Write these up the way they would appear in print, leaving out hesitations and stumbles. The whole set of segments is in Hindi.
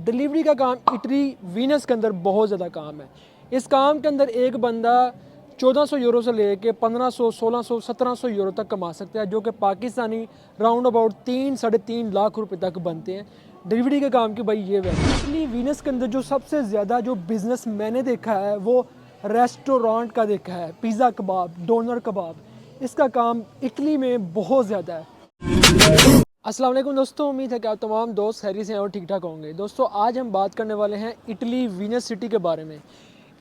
डिलीवरी का काम इटली वीनस के अंदर बहुत ज़्यादा काम है। इस काम के अंदर एक बंदा 1400 यूरो से लेके 1500, 1600, 1700 यूरो तक कमा सकता है, जो कि पाकिस्तानी राउंड अबाउट 3-3.5 लाख रुपए तक बनते हैं डिलीवरी के काम की। भाई ये वैल्यू इटली वीनस के अंदर जो सबसे ज़्यादा जो बिज़नेस मैंने देखा है वो रेस्टोरेंट का देखा है। पिज़्ज़ा कबाब, डोनर कबाब, इसका काम इटली में बहुत ज़्यादा है। अस्सलाम वालेकुम दोस्तों, उम्मीद है कि आप तमाम दोस्त खैरियत से हैं और ठीक ठाक होंगे। दोस्तों आज हम बात करने वाले हैं इटली वीनस सिटी के बारे में।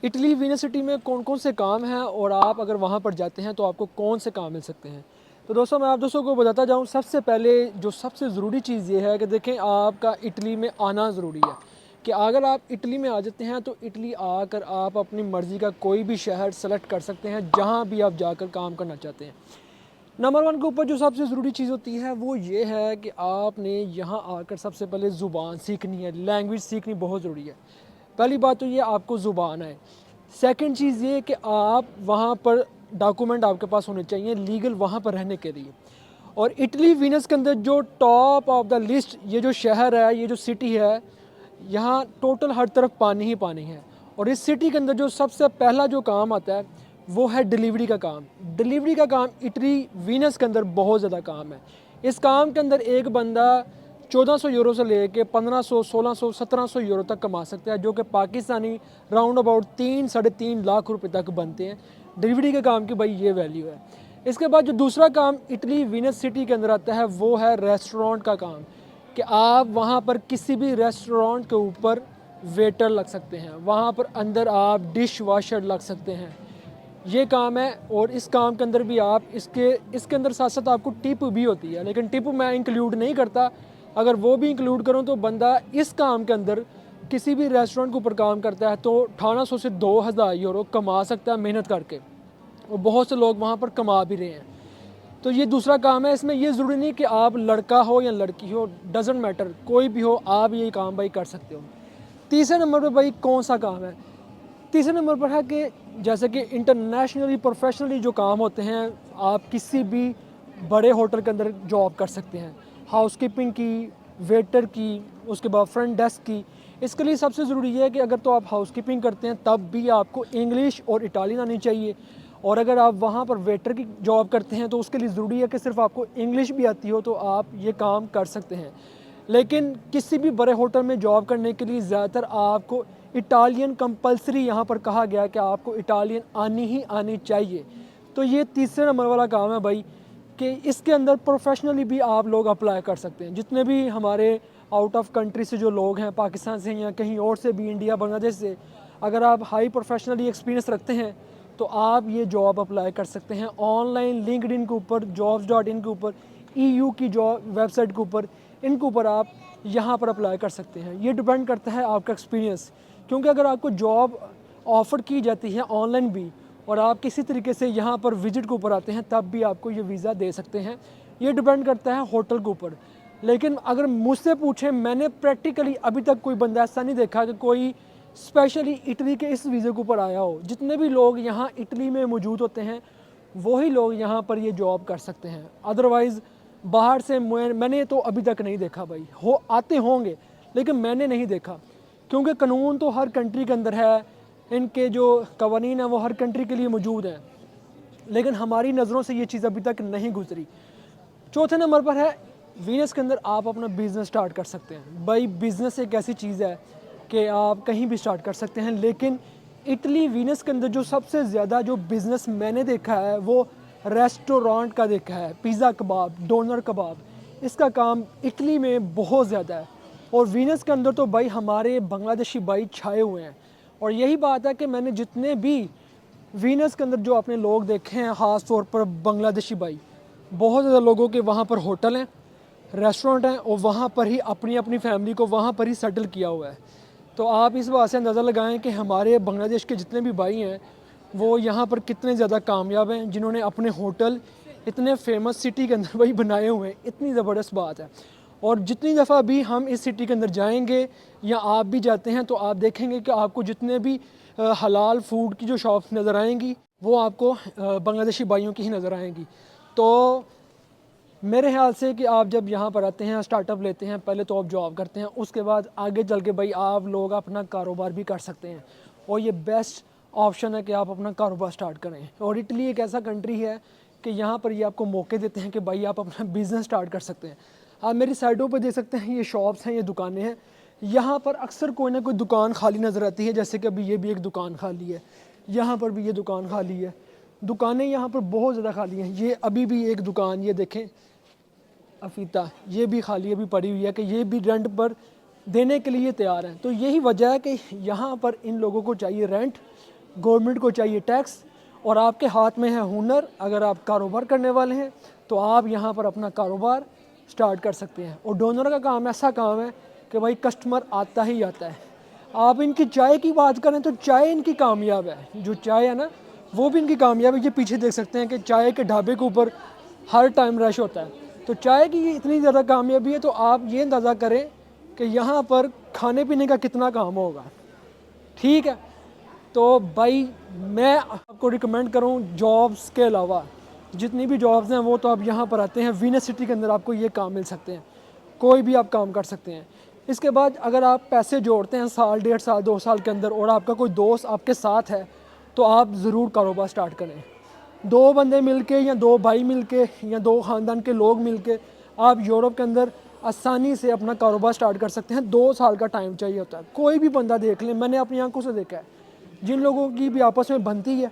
इटली वीनस सिटी में कौन कौन से काम हैं और आप अगर वहाँ पर जाते हैं तो आपको कौन से काम मिल सकते हैं। तो दोस्तों मैं आप दोस्तों को बताता जाऊँ, सबसे पहले जो सबसे ज़रूरी चीज़ ये है कि देखें आपका इटली में आना ज़रूरी है। कि अगर आप इटली में आ जाते हैं तो इटली आकर आप अपनी मर्ज़ी का कोई भी शहर सेलेक्ट कर सकते हैं जहाँ भी आप जाकर काम करना चाहते हैं। नंबर वन के ऊपर जो सबसे ज़रूरी चीज़ होती है वो ये है कि आपने यहाँ आकर सबसे पहले ज़ुबान सीखनी है, लैंग्वेज सीखनी बहुत ज़रूरी है। पहली बात तो ये आपको ज़ुबान है। सेकंड चीज़ ये कि आप वहाँ पर डॉक्यूमेंट आपके पास होने चाहिए लीगल वहाँ पर रहने के लिए। और इटली वीनस के अंदर जो टॉप ऑफ द लिस्ट ये जो शहर है, ये जो सिटी है, यहाँ टोटल हर तरफ पानी ही पानी है। और इस सिटी के अंदर जो सबसे पहला जो काम आता है वो है डिलीवरी का काम। डिलीवरी का काम इटली वीनस के अंदर बहुत ज़्यादा काम है। इस काम के अंदर एक बंदा 1400 यूरो से लेके 1500, 1600, 1700 यूरो तक कमा सकता है, जो कि पाकिस्तानी राउंड अबाउट 3-3.5 लाख रुपए तक बनते हैं डिलीवरी के काम की। भाई ये वैल्यू है। इसके बाद जो दूसरा काम इटली वीनस सिटी के अंदर आता है वो है रेस्टोरेंट का काम। कि आप वहाँ पर किसी भी रेस्टोरेंट के ऊपर वेटर लग सकते हैं, वहाँ पर अंदर आप डिश वाशर लग सकते हैं, ये काम है। और इस काम के अंदर भी आप इसके अंदर साथ साथ आपको टिप भी होती है, लेकिन टिप मैं इंक्लूड नहीं करता। अगर वो भी इंक्लूड करूँ तो बंदा इस काम के अंदर किसी भी रेस्टोरेंट के ऊपर काम करता है तो 1800 से 2000 यूरो कमा सकता है मेहनत करके, और बहुत से लोग वहाँ पर कमा भी रहे हैं। तो ये दूसरा काम है। इसमें ये ज़रूरी नहीं कि आप लड़का हो या लड़की हो, डजेंट मैटर, कोई भी हो, आप ये काम भाई कर सकते हो। तीसरे नंबर पर भाई कौन सा काम है? तीसरे नंबर पर है कि जैसे कि इंटरनेशनली प्रोफेशनली जो काम होते हैं, आप किसी भी बड़े होटल के अंदर जॉब कर सकते हैं, हाउसकीपिंग की, वेटर की, उसके बाद फ्रंट डेस्क की। इसके लिए सबसे ज़रूरी है कि अगर तो आप हाउसकीपिंग करते हैं तब भी आपको इंग्लिश और इटालियन आनी चाहिए, और अगर आप वहाँ पर वेटर की जॉब करते हैं तो उसके लिए ज़रूरी है कि सिर्फ आपको इंग्लिश भी आती हो तो आप ये काम कर सकते हैं। लेकिन किसी भी बड़े होटल में जॉब करने के लिए ज़्यादातर आपको इटालियन कंपलसरी यहाँ पर कहा गया कि आपको इटालियन आनी ही आनी चाहिए। तो ये तीसरे नंबर वाला काम है भाई, कि इसके अंदर प्रोफेशनली भी आप लोग अप्लाई कर सकते हैं। जितने भी हमारे आउट ऑफ कंट्री से जो लोग हैं, पाकिस्तान से या कहीं और से भी, इंडिया, बांग्लादेश से, अगर आप हाई प्रोफेशनली एक्सपीरियंस रखते हैं तो आप ये जॉब अप्लाई कर सकते हैं ऑनलाइन लिंक्डइन के ऊपर, jobs.in के ऊपर, EU की जॉब वेबसाइट के ऊपर, इनके ऊपर आप यहाँ पर अप्लाई कर सकते हैं। ये डिपेंड करता है आपका एक्सपीरियंस, क्योंकि अगर आपको जॉब ऑफ़र की जाती है ऑनलाइन भी और आप किसी तरीके से यहाँ पर विज़िट के ऊपर आते हैं तब भी आपको ये वीज़ा दे सकते हैं। ये डिपेंड करता है होटल के ऊपर। लेकिन अगर मुझसे पूछें, मैंने प्रैक्टिकली अभी तक कोई बंदा ऐसा नहीं देखा कि कोई स्पेशली इटली के इस वीज़े के ऊपर आया हो। जितने भी लोग यहाँ इटली में मौजूद होते हैं वही लोग यहाँ पर ये जॉब कर सकते हैं। अदरवाइज़ बाहर से मैंने तो अभी तक नहीं देखा भाई। आते होंगे लेकिन मैंने नहीं देखा, क्योंकि कानून तो हर कंट्री के अंदर है, इनके जो कवानीन हैं वो हर कंट्री के लिए मौजूद हैं, लेकिन हमारी नज़रों से ये चीज़ अभी तक नहीं गुजरी। चौथे नंबर पर है वीनस के अंदर आप अपना बिज़नेस स्टार्ट कर सकते हैं। भाई बिज़नेस एक ऐसी चीज़ है कि आप कहीं भी स्टार्ट कर सकते हैं, लेकिन इटली वीनस के अंदर जो सबसे ज़्यादा जो बिज़नेस मैंने देखा है वो रेस्टोरेंट का देखा है। पिज़्ज़ा कबाब, डोनर कबाब, इसका काम इटली में बहुत ज़्यादा है। और वीनस के अंदर तो भाई हमारे बांग्लादेशी भाई छाए हुए हैं। और यही बात है कि मैंने जितने भी वीनस के अंदर जो अपने लोग देखे हैं, ख़ास तौर पर बांग्लादेशी भाई, बहुत ज़्यादा लोगों के वहाँ पर होटल हैं, रेस्टोरेंट हैं, और वहाँ पर ही अपनी अपनी फैमिली को वहाँ पर ही सेटल किया हुआ है। तो आप इस बात से अंदाज़ा लगाएं कि हमारे बांग्लादेश के जितने भी भाई हैं वो यहाँ पर कितने ज़्यादा कामयाब हैं, जिन्होंने अपने होटल इतने फेमस सिटी के अंदर भाई बनाए हुए हैं। इतनी ज़बरदस्त बात है। और जितनी दफ़ा भी हम इस सिटी के अंदर जाएंगे या आप भी जाते हैं तो आप देखेंगे कि आपको जितने भी हलाल फूड की जो शॉप्स नज़र आएंगी वो आपको बांग्लादेशी भाइयों की ही नज़र आएंगी। तो मेरे ख्याल से कि आप जब यहाँ पर आते हैं, स्टार्टअप लेते हैं, पहले तो आप जॉब करते हैं, उसके बाद आगे चल के भाई आप लोग अपना कारोबार भी कर सकते हैं और ये बेस्ट ऑप्शन है कि आप अपना कारोबार स्टार्ट करें। और इटली एक ऐसा कंट्री है कि यहाँ पर ये आपको मौके देते हैं कि भाई आप अपना बिज़नेस स्टार्ट कर सकते हैं। आप मेरी साइडों पर देख सकते हैं, ये शॉप्स हैं, ये दुकानें हैं। यहाँ पर अक्सर कोई ना कोई दुकान खाली नज़र आती है, जैसे कि अभी ये भी एक दुकान खाली है, यहाँ पर भी ये दुकान खाली है। दुकानें यहाँ पर बहुत ज़्यादा खाली हैं। ये अभी भी एक दुकान, ये देखें अफीता, ये भी खाली अभी पड़ी हुई है कि ये भी रेंट पर देने के लिए तैयार हैं। तो यही वजह है कि यहाँ पर इन लोगों को चाहिए रेंट, गवर्नमेंट को चाहिए टैक्स, और आपके हाथ में है हुनर। अगर आप कारोबार करने वाले हैं तो आप यहाँ पर अपना कारोबार स्टार्ट कर सकते हैं। और डोनर का काम ऐसा काम है कि भाई कस्टमर आता ही आता है। आप इनकी चाय की बात करें तो चाय इनकी कामयाब है, जो चाय है ना वो भी इनकी कामयाब है। ये पीछे देख सकते हैं कि चाय के ढाबे के ऊपर हर टाइम रश होता है। तो चाय की इतनी ज़्यादा कामयाबी है तो आप ये अंदाज़ा करें कि यहाँ पर खाने पीने का कितना काम होगा। ठीक है, तो भाई मैं आपको रिकमेंड करूँ जॉब्स के अलावा जितनी भी जॉब्स हैं वो तो आप यहाँ पर आते हैं, वीनस सिटी के अंदर आपको ये काम मिल सकते हैं, कोई भी आप काम कर सकते हैं। इसके बाद अगर आप पैसे जोड़ते हैं साल, 1.5 साल, 2 साल के अंदर, और आपका कोई दोस्त आपके साथ है तो आप ज़रूर कारोबार स्टार्ट करें। 2 बंदे मिलके या 2 भाई मिलके या 2 ख़ानदान के लोग मिलके आप यूरोप के अंदर आसानी से अपना कारोबार स्टार्ट कर सकते हैं। 2 साल का टाइम चाहिए होता है। कोई भी बंदा देख लें, मैंने अपनी आंखों से देखा है, जिन लोगों की भी आपस में बनती है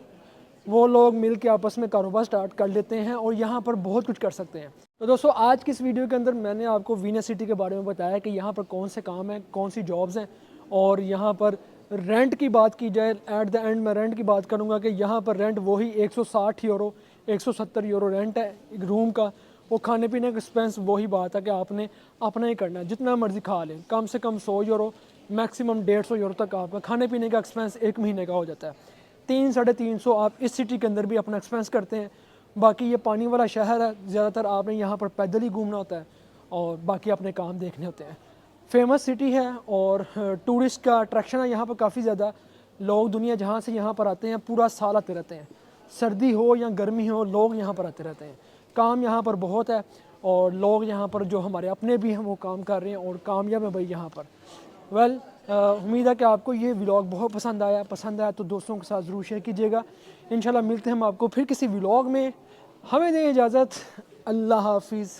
वो लोग मिल के आपस में कारोबार स्टार्ट कर लेते हैं और यहाँ पर बहुत कुछ कर सकते हैं। तो दोस्तों आज की इस वीडियो के अंदर मैंने आपको वीनस सिटी के बारे में बताया कि यहाँ पर कौन से काम हैं, कौन सी जॉब्स हैं, और यहाँ पर रेंट की बात की जाए, एट द एंड मैं रेंट की बात करूँगा कि यहाँ पर रेंट वही 160 यूरो, 170 यूरो रेंट है एक रूम का। वो खाने पीने का एक्सपेंस वही बात है कि आपने अपना ही करना है, जितना मर्ज़ी खा लें, कम से कम 100 यूरो, मैक्सिमम 150 यूरो तक आपका खाने पीने का एक्सपेंस एक महीने का हो जाता है। 300-350 आप इस सिटी के अंदर भी अपना एक्सपेंस करते हैं। बाकी ये पानी वाला शहर है, ज़्यादातर आपने यहाँ पर पैदल ही घूमना होता है और बाकी अपने काम देखने होते हैं। फेमस सिटी है और टूरिस्ट का अट्रैक्शन है यहाँ पर काफ़ी ज़्यादा। लोग दुनिया जहाँ से यहाँ पर आते हैं पूरा साल आते रहते हैं, सर्दी हो या गर्मी हो, लोग यहाँ पर आते रहते हैं। काम यहाँ पर बहुत है और लोग यहाँ पर जो हमारे अपने भी हैं वो काम कर रहे हैं और कामयाब है भाई यहाँ पर। वेल उम्मीद है कि आपको ये व्लॉग बहुत पसंद आया तो दोस्तों के साथ ज़रूर शेयर कीजिएगा। इंशाल्लाह मिलते हैं हम आपको फिर किसी व्लॉग में। हमें दें इजाज़त, अल्लाह हाफिज़।